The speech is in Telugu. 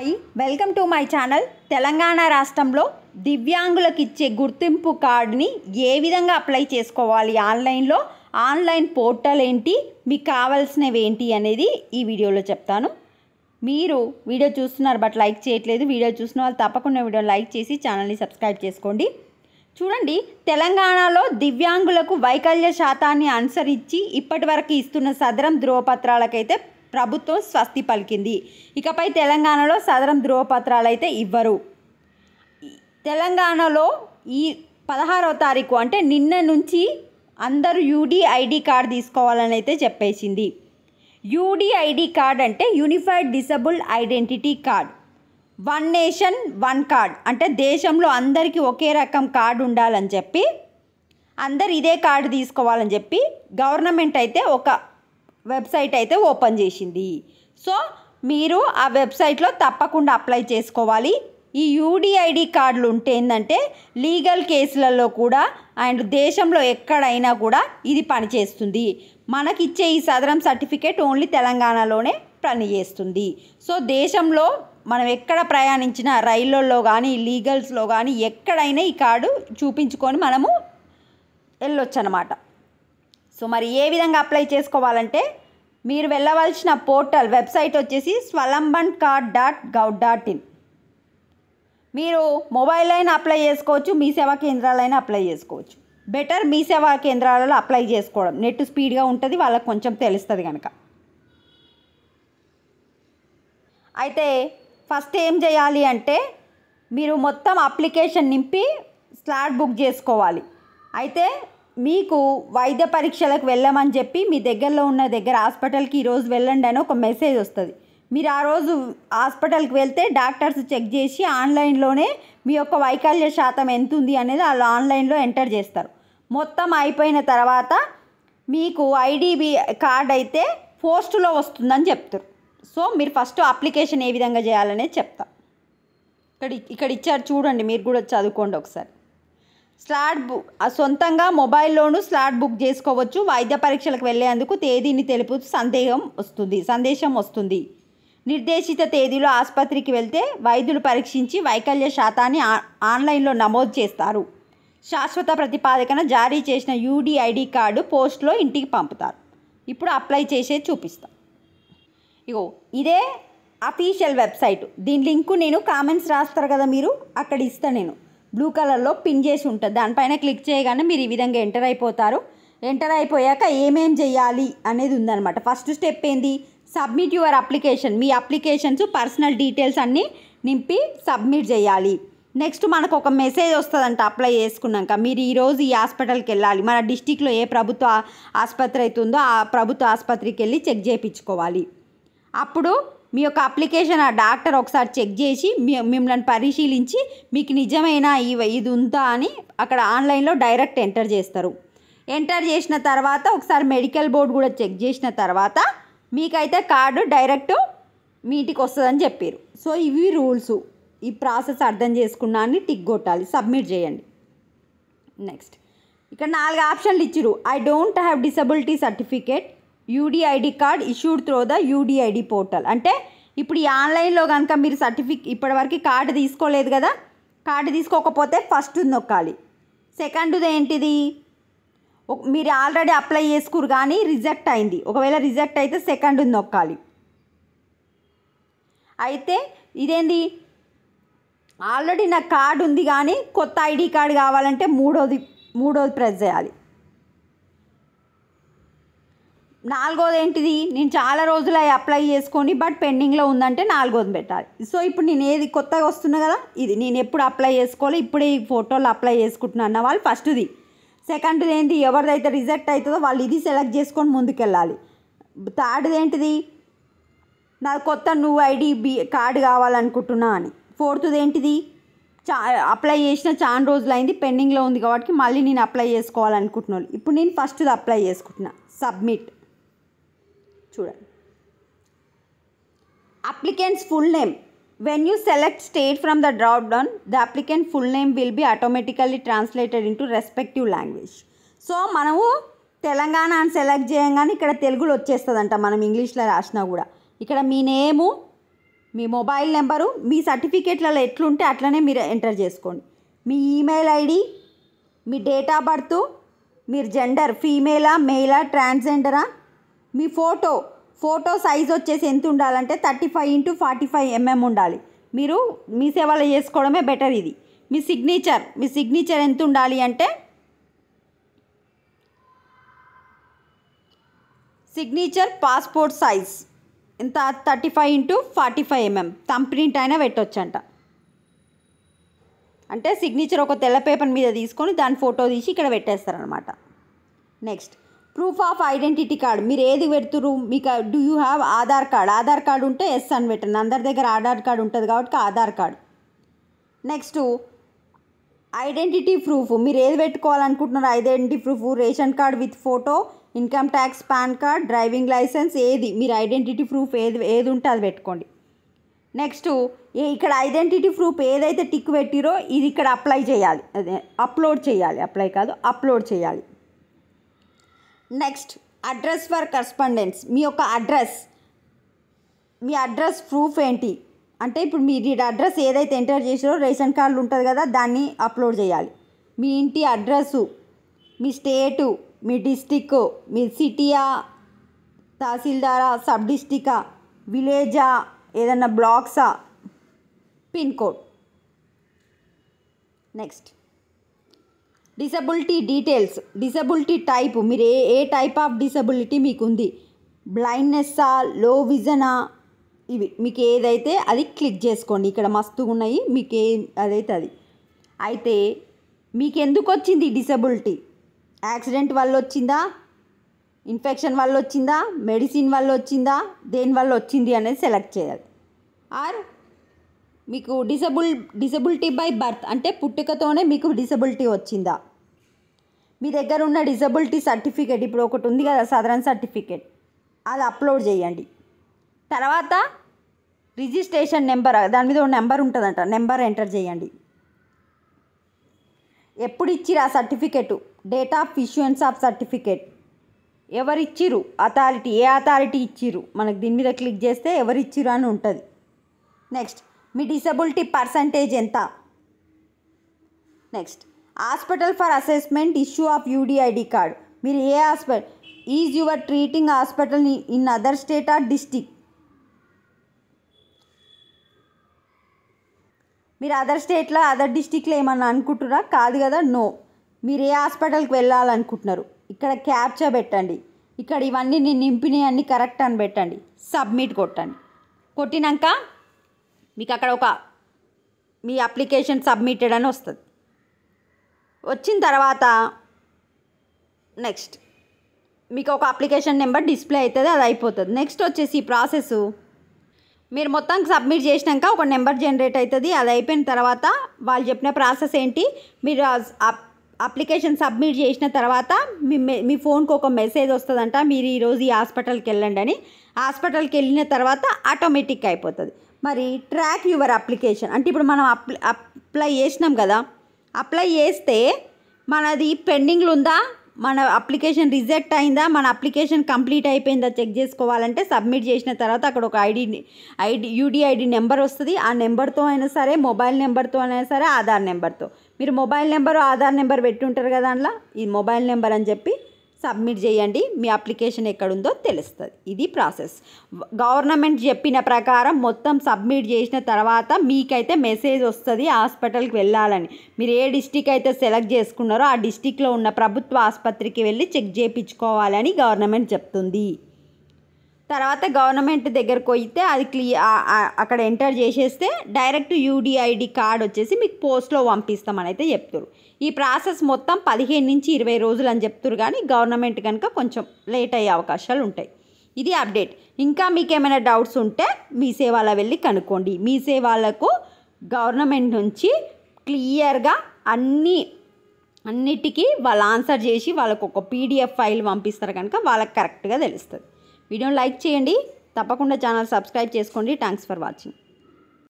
Hi, welcome to my channel. Telangana రాష్ట్రంలో దివ్యాంగులకు ఇచ్చే గుర్తింపు కార్డుని ఏ విధంగా అప్లై చేసుకోవాలి, ఆన్లైన్ పోర్టల్ ఏంటి, మీకు కావాల్సినవి ఏంటి అనేది ఈ వీడియోలో చెప్తాను. మీరు వీడియో చూస్తున్నారు బట్ లైక్ చేయట్లేదు. వీడియో చూసిన వాళ్ళు తప్పకుండా వీడియో లైక్ చేసి ఛానల్ని సబ్స్క్రైబ్ చేసుకోండి. చూడండి, తెలంగాణలో దివ్యాంగులకు వైకల్య శాతాన్ని అనుసరించి ఇప్పటి వరకు ఇస్తున్న సదరం ధ్రువపత్రాలకైతే ప్రభుత్వం స్వస్తి పలికింది. ఇకపై తెలంగాణలో సదరం ధ్రువపత్రాలు అయితే ఇవ్వరు. తెలంగాణలో ఈ 16వ తారీఖు అంటే నిన్న నుంచి అందరూ యూడిఐడి కార్డ్ తీసుకోవాలని అయితే చెప్పేసింది. యూడిఐడి కార్డ్ అంటే unified disable identity card. One nation one card అంటే దేశంలో అందరికీ ఒకే రకం కార్డు ఉండాలని చెప్పి అందరు ఇదే కార్డు తీసుకోవాలని చెప్పి గవర్నమెంట్ అయితే ఒక వెబ్సైట్ అయితే ఓపెన్ చేసింది. సో మీరు ఆ వెబ్సైట్లో తప్పకుండా అప్లై చేసుకోవాలి. ఈ యూడిఐడి కార్డులు ఉంటే ఏంటంటే లీగల్ కేసులలో కూడా అండ్ దేశంలో ఎక్కడైనా కూడా ఇది పనిచేస్తుంది. మనకిచ్చే ఈ సదరం సర్టిఫికేట్ ఓన్లీ తెలంగాణలోనే పనిచేస్తుంది. సో దేశంలో మనం ఎక్కడ ప్రయాణించినా రైళ్ళల్లో కానీ లీగల్స్లో కానీ ఎక్కడైనా ఈ కార్డు చూపించుకొని మనము వెళ్ళొచ్చు అన్నమాట. సో మరి ఏ విధంగా అప్లై చేసుకోవాలంటే మీరు వెళ్ళవలసిన పోర్టల్ వెబ్సైట్ వచ్చేసి swalambankards.gov.in. మీరు మొబైల్ అయినా అప్లై చేసుకోవచ్చు, మీ సేవా కేంద్రాలైనా అప్లై చేసుకోవచ్చు. బెటర్ మీ సేవా కేంద్రాలలో అప్లై చేసుకోవడం, నెట్ స్పీడ్గా ఉంటుంది, వాళ్ళకి కొంచెం తెలుస్తుంది కనుక. అయితే ఫస్ట్ ఏం చేయాలి అంటే మీరు మొత్తం అప్లికేషన్ నింపి స్లాట్ బుక్ చేసుకోవాలి. అయితే మీకు వైద్య పరీక్షలకు వెళ్ళమని చెప్పి మీ దగ్గరలో ఉన్న హాస్పిటల్కి ఈరోజు వెళ్ళండి అని ఒక మెసేజ్ వస్తుంది. మీరు ఆ రోజు హాస్పిటల్కి వెళ్తే డాక్టర్స్ చెక్ చేసి ఆన్లైన్లోనే మీ యొక్క వైకల్య శాతం ఎంత ఉంది అనేది వాళ్ళు ఆన్లైన్లో ఎంటర్ చేస్తారు. మొత్తం అయిపోయిన తర్వాత మీకు ఐడిబి కార్డ్ అయితే పోస్టులో వస్తుందని చెప్తారు. సో మీరు ఫస్ట్ అప్లికేషన్ ఏ విధంగా చేయాలనేది చెప్తా. ఇక్కడ ఇచ్చారు చూడండి, మీరు కూడా చదువుకోండి ఒకసారి. స్లాట్ బుక్ సొంతంగా మొబైల్లోనూ స్లాట్ బుక్ చేసుకోవచ్చు. వైద్య పరీక్షలకు వెళ్ళేందుకు తేదీని తెలుపుతూ సందేశం వస్తుంది. నిర్దేశిత తేదీలో ఆసుపత్రికి వెళ్తే వైద్యులు పరీక్షించి వైకల్య శాతాన్ని ఆన్లైన్లో నమోదు చేస్తారు. శాశ్వత ప్రతిపాదకన జారీ చేసిన యూడిఐడి కార్డు పోస్ట్లో ఇంటికి పంపుతారు. ఇప్పుడు అప్లై చేసేది చూపిస్తాను. ఇగో ఇదే అఫీషియల్ వెబ్సైట్. దీని లింకు నేను కామెంట్స్ రాస్తారు కదా మీరు, అక్కడ ఇస్తాను. నేను బ్లూ కలర్లో పిన్ చేసి ఉంటుంది, దానిపైన క్లిక్ చేయగానే మీరు ఈ విధంగా ఎంటర్ అయిపోతారు. ఎంటర్ అయిపోయాక ఏమేం చేయాలి అనేది ఉందన్నమాట. ఫస్ట్ స్టెప్ ఏంది, submit your application. Me applications personal details అన్నీ నింపి సబ్మిట్ చేయాలి. నెక్స్ట్ మనకు ఒక మెసేజ్ వస్తుందంట అప్లై చేసుకున్నాక, మీరు ఈరోజు ఈ హాస్పిటల్కి వెళ్ళాలి. మన డిస్టిక్లో ఏ ప్రభుత్వ ఆసుపత్రి అవుతుందో ఆ ప్రభుత్వ ఆసుపత్రికి వెళ్ళి చెక్ చేయించుకోవాలి. అప్పుడు మీ యొక్క అప్లికేషన్ ఆ డాక్టర్ ఒకసారి చెక్ చేసి మిమ్మల్ని పరిశీలించి మీకు నిజమైన ఇది ఉందా అని అక్కడ ఆన్లైన్లో డైరెక్ట్ ఎంటర్ చేస్తారు. ఎంటర్ చేసిన తర్వాత ఒకసారి మెడికల్ బోర్డు కూడా చెక్ చేసిన తర్వాత మీకైతే కార్డు డైరెక్ట్ మీ ఇంటికి వస్తుందని చెప్పారు. సో ఇవి రూల్స్. ఈ ప్రాసెస్ అర్థం చేసుకున్నా అని టిక్ కొట్టాలి, సబ్మిట్ చేయండి. నెక్స్ట్ ఇక్కడ 4 ఆప్షన్లు ఇచ్చిరు. I don't have disability certificate, UDID card issued through the UDID portal. అంటే ఇప్పుడు ఈ ఆన్లైన్లో కనుక మీరు ఇప్పటివరకు కార్డు తీసుకోలేదు కదా, కార్డు తీసుకోకపోతే ఫస్ట్ నొక్కాలి. సెకండ్ది ఏంటిది, మీరు ఆల్రెడీ అప్లై చేసుకురు కానీ రిజెక్ట్ అయింది, ఒకవేళ రిజెక్ట్ అయితే సెకండ్ నొక్కాలి. అయితే ఇదేంది, ఆల్రెడీ నాకు కార్డు ఉంది కానీ కొత్త ఐడి కార్డు కావాలంటే మూడోది ప్రెస్ చేయాలి. 4వది ఏంటిది, నేను చాలా రోజులు అప్లై చేసుకొని బట్ పెండింగ్లో ఉందంటే 4వది పెట్టాలి. సో ఇప్పుడు నేను ఏది కొత్తగా వస్తున్నా కదా, ఇది నేను ఎప్పుడు అప్లై చేసుకోవాలి, ఇప్పుడే ఈ ఫోటోలో అప్లై చేసుకుంటున్నా అన్న వాళ్ళు ఫస్ట్ది. సెకండ్ది ఏంటి, ఎవరిదైతే రిజెక్ట్ అవుతుందో వాళ్ళు ఇది సెలెక్ట్ చేసుకొని ముందుకెళ్ళాలి. థర్డ్ది ఏంటిది, నాకు కొత్త ఐడి కార్డు కావాలనుకుంటున్నా అని. ఫోర్త్ది ఏంటిది, అప్లై చేసిన చాలా రోజులు అయింది పెండింగ్లో ఉంది కాబట్టి మళ్ళీ నేను అప్లై చేసుకోవాలనుకుంటున్నాను. ఇప్పుడు నేను ఫస్ట్ది అప్లై చేసుకుంటున్నా, సబ్మిట్. చూడండి, applicants full name. When you select state from the drop down the applicant full name will be automatically translated into respective language. So మనము తెలంగాణ అని సెలెక్ట్ చేయగానే ఇక్కడ తెలుగులో వచ్చేస్తుందంట, మనం ఇంగ్లీష్లో రాసినా కూడా. ఇక్కడ మీ నేము మీ మొబైల్ నెంబరు మీ సర్టిఫికేట్లలో ఎట్లుంటే అట్లనే మీరు ఎంటర్ చేసుకోండి. మీ ఈమెయిల్ ఐడి, మీ డేట్ ఆఫ్ బర్త్, మీరు జెండర్ ఫీమేలా మేలా ట్రాన్స్జెండరా, మీ ఫోటో సైజ్ వచ్చేసి ఎంత ఉండాలంటే 35x45 mm ఉండాలి. మీరు మీ సేవలో చేసుకోవడమే బెటర్. ఇది మీ సిగ్నేచర్ ఎంత ఉండాలి అంటే సిగ్నేచర్ పాస్పోర్ట్ సైజ్ ఎంత 35x45 mm. థంబ్ ప్రింట్ అయినా పెట్టొచ్చంట. అంటే సిగ్నేచర్ ఒక తెల్ల పేపర్ మీద తీసుకొని దాని ఫోటో తీసి ఇక్కడ పెట్టేస్తారనమాట. Next proof of identity card. మీరు ఏది పెడుతురు, మీకు do you have Aadhaar card ఉంటే ఎస్ అని పెట్టండి. అందరి దగ్గర ఆధార్ కార్డ్ ఉంటుంది కాబట్టి Aadhaar card. Next identity proof. మీరు ఏది పెట్టుకోవాలనుకుంటున్నారు identity proof, ration card with photo, income tax, PAN card, driving licence, ఏది మీరు ఐడెంటిటీ ప్రూఫ్ ఏది ఉంటే అది పెట్టుకోండి. నెక్స్ట్ ఇక్కడ ఐడెంటిటీ ప్రూఫ్ ఏదైతే టిక్ పెట్టిరో ఇది ఇక్కడ అప్లై చేయాలి, అదే అప్లోడ్ చేయాలి, అప్లోడ్ చేయాలి. Next address for correspondence. మీ యొక్క మీ అడ్రస్ ప్రూఫ్ ఏంటి అంటే ఇప్పుడు మీరు అడ్రస్ ఏదైతే ఎంటర్ చేసారో రేషన్ కార్డులు ఉంటుంది కదా దాన్ని అప్లోడ్ చేయాలి. మీ ఇంటి అడ్రస్సు, మీ స్టేటు, మీ డిస్టిక్, మీ సిటీయా, తహసీల్దారా, సబ్ డిస్టికా, విలేజా, ఏదన్నా బ్లాక్సా, pin code. Next disability details. Disability type, మీరు ఏ టైప్ ఆఫ్ డిసబిలిటీ మీకు ఉంది, బ్లైండ్నెస్సా, లో విజనా, ఇవి మీకు ఏదైతే అది క్లిక్ చేసుకోండి. ఇక్కడ మస్తుగా ఉన్నాయి, మీకు అదైతే అది. అయితే మీకు ఎందుకు వచ్చింది డిసబిలిటీ? యాక్సిడెంట్ వల్ల వచ్చిందా, ఇన్ఫెక్షన్ వల్ల వచ్చిందా, మెడిసిన్ వల్ల వచ్చిందా, దేని వల్ల వచ్చింది అనేది సెలెక్ట్ చేయాలి. ఆర్ మీకు డిసబిలిటీ బై బర్త్ అంటే పుట్టుకతోనే మీకు డిసబిలిటీ వచ్చిందా. మీ దగ్గర ఉన్న డిసబిలిటీ సర్టిఫికేట్ ఇప్పుడు ఒకటి ఉంది కదా సదరన్ సర్టిఫికేట్, అది అప్లోడ్ చేయండి. తర్వాత రిజిస్ట్రేషన్ నెంబర్, దాని మీద ఒక నెంబర్ ఉంటుందంట, నెంబర్ ఎంటర్ చేయండి. ఎప్పుడు ఇచ్చిరు ఆ certificate, date of issuance of certificate, ఎవరు ఇచ్చిరు, అథారిటీ, ఏ అథారిటీ ఇచ్చిరు, మనకు దీని మీద క్లిక్ చేస్తే ఎవరు ఇచ్చిరు అని ఉంటుంది. నెక్స్ట్ మీ డిసబిలిటీ పర్సంటేజ్ ఎంత. Next hospital for assessment, issue of UDID card. మీరు ఏ hospital, is your treating hospital in other state or district. మీరు అదర్ స్టేట్లో అదర్ డిస్టిక్లో ఏమన్నా అనుకుంటున్నారా? కాదు కదా, నో. మీరు ఏ హాస్పిటల్కి వెళ్ళాలనుకుంటున్నారు, ఇక్కడ క్యాప్చా పెట్టండి. ఇక్కడ ఇవన్నీ నేను నింపినవి అన్నీ కరెక్ట్ అని పెట్టండి, సబ్మిట్ కొట్టండి. కొట్టినాక మీకు అక్కడ మీ అప్లికేషన్ సబ్మిటెడ్ అని వస్తుంది. వచ్చిన తర్వాత నెక్స్ట్ మీకు ఒక అప్లికేషన్ నెంబర్ డిస్ప్లే అవుతుంది, అది అయిపోతుంది. నెక్స్ట్ వచ్చేసి ఈ ప్రాసెస్ మీరు మొత్తం సబ్మిట్ చేసినాక ఒక నెంబర్ జనరేట్ అవుతుంది. అది అయిపోయిన తర్వాత వాళ్ళు చెప్పిన ప్రాసెస్ ఏంటి, మీరు అప్లికేషన్ సబ్మిట్ చేసిన తర్వాత మీ ఫోన్కి ఒక మెసేజ్ వస్తుందంట, మీరు ఈరోజు ఈ హాస్పిటల్కి వెళ్ళండి అని. హాస్పిటల్కి వెళ్ళిన తర్వాత ఆటోమేటిక్ అయిపోతుంది. మరి ట్రాక్ యువర్ అప్లికేషన్ అంటే ఇప్పుడు మనం అప్లై చేసినాం కదా, అప్లై చేస్తే మనది పెండింగ్లో ఉందా, మన అప్లికేషన్ రిజెక్ట్ అయిందా, మన అప్లికేషన్ కంప్లీట్ అయిపోయిందా చెక్ చేసుకోవాలంటే సబ్మిట్ చేసిన తర్వాత అక్కడ ఒక యూడిఐడి నెంబర్ వస్తుంది. ఆ నెంబర్తో అయినా సరే, మొబైల్ నెంబర్తో అయినా సరే, ఆధార్ నెంబర్తో. మీరు మొబైల్ నెంబరు ఆధార్ నెంబర్ పెట్టి ఉంటారు కదా, అందులో ఈ మొబైల్ నెంబర్ అని చెప్పి సబ్మిట్ చేయండి. మీ అప్లికేషన్ ఎక్కడుందో తెలుస్తుంది. ఇది ప్రాసెస్. గవర్నమెంట్ చెప్పిన ప్రకారం మొత్తం సబ్మిట్ చేసిన తర్వాత మీకైతే మెసేజ్ వస్తుంది హాస్పిటల్కి వెళ్ళాలని. మీరు ఏ డిస్టిక్ అయితే సెలెక్ట్ చేసుకున్నారో ఆ డిస్టిక్లో ఉన్న ప్రభుత్వ ఆసుపత్రికి వెళ్ళి చెక్ చేయించుకోవాలని గవర్నమెంట్ చెప్తుంది. తర్వాత గవర్నమెంట్ దగ్గరకు పోయితే అది అక్కడ ఎంటర్ చేసేస్తే డైరెక్ట్ యూడిఐడి కార్డ్ వచ్చేసి మీకు పోస్ట్లో పంపిస్తామని అయితే చెప్తారు. ఈ ప్రాసెస్ మొత్తం 15 నుంచి 20 రోజులు అని చెప్తారు, కానీ గవర్నమెంట్ కనుక కొంచెం లేట్ అయ్యే అవకాశాలు ఉంటాయి. ఇది అప్డేట్. ఇంకా మీకు ఏమైనా డౌట్స్ ఉంటే మీ సేవలో వెళ్ళి కనుక్కోండి. మీ సేవలకు గవర్నమెంట్ నుంచి క్లియర్గా అన్నిటికీ వాళ్ళు ఆన్సర్ చేసి వాళ్ళకు ఒక PDF ఫైల్ పంపిస్తారు కనుక వాళ్ళకి కరెక్ట్గా తెలుస్తుంది. వీడియోని లైక్ చేయండి, తప్పకుండా ఛానల్ సబ్స్క్రైబ్ చేసుకోండి. Thanks for watching.